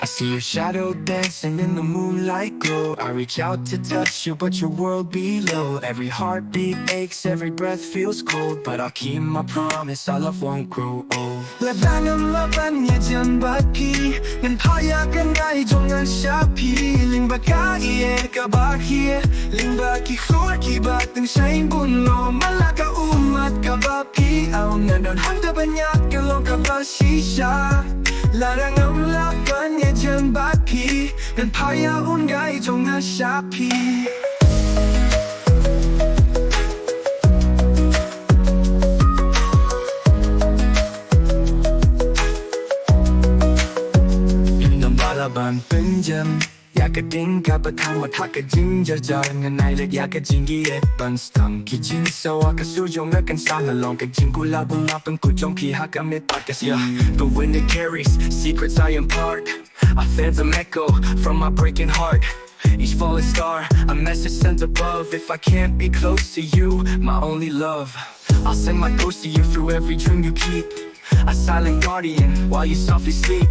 I see your shadow dancing in the moonlight glow. I reach out to touch you, but your world below. Every heartbeat aches, every breath feels cold, but I'll keep my promise, our love won't grow old. laban niya dyan baki Ngan payagan ay jongan siyapi Ling bakai kabaki Ling baki khur kibat ng saing bunlo Malaka umat kabapi Aw nandon hangda banyak kalong kabasisya Larang ang laban niya dyan baki Ngan payaun ay jongan siyapi Ban pinjam ya ka ding ka batang mata ka jing jar ngan nai lek ya ka jing gi et ban stang ki jing so ka su jong na kan sang along ka jing gula bung up and ku jong ki ha ka mit pakas ya the wind it carries secrets I impart I phantom echo from my breaking heart. Each falling star, a message sent above. If I can't be close to you, my only love, I'll send my ghost to you through every dream you keep. A silent guardian while you softly sleep.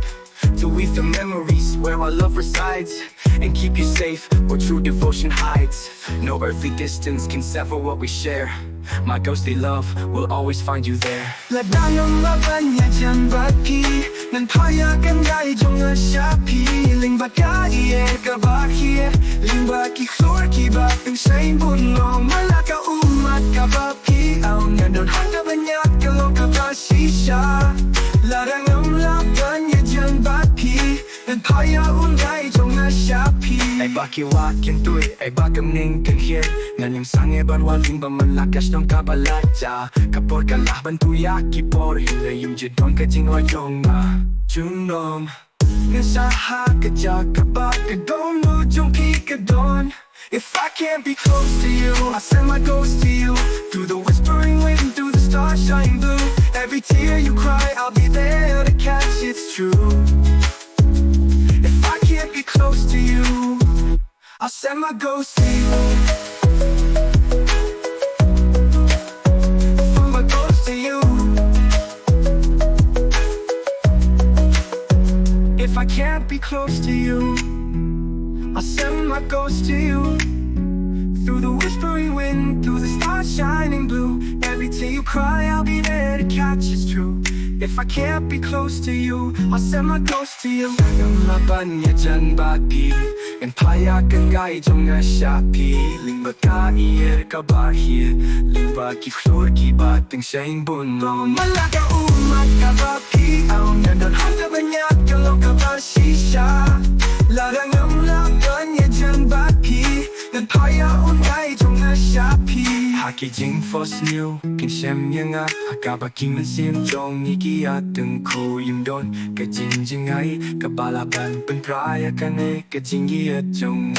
To weave the memories where our love resides and keep you safe where true devotion hides. No earthly distance can sever what we share. My ghostly love will always find you there. Ladang laban niya dyan baki Ngan payagan ay jonga siyapi Ling bakai kabaki Ling baki khur kibat ng saing bunlo Malaka umat kabapi Aw nandon hangga banyak kalong kabasisya Larang ang laban niya dyan baki Ngan payaun ay jonga siyapi Ay baki wakin tuwi ay bakam ning kanhir Ngan yung sange banwaling ba malakas ng kabalaja Kapor kalaban tuyaki por Hila yung jidon ka jingwa yung junom Ngan saha ka jaka ba ka don mo jong pika don If I can't be close to you, I send my ghost to you Through the whispering wind, through the stars shine blue Every tear you cry, I'll be there to catch, it's true If I can't be close to you, I'll send my ghost to you Send my ghost to you If I can't be close to you, I'll send my ghost to you Through the whispering wind, through the stars shining blue Every tear you cry, I'll be there to catch, it's true If I can't be close to you, I'll send my ghost to you Ang laban niya dyan baki Ngan payagan ay jonga siyapi Ling bakai kabahir Ling baki khur kibat ng saing bunlo Malaka umat kabapi Aw nandon hangga banyak kalong kabasisya Larang ang laban niya dyan baki Ngan payaun ay jonga siyapi Haki jing fos niu kin shem yang a Hakabaking man sim jong iki at ng ko yung don Ka jing jing ay kabalaban pen praya ka ne ka jing i at jong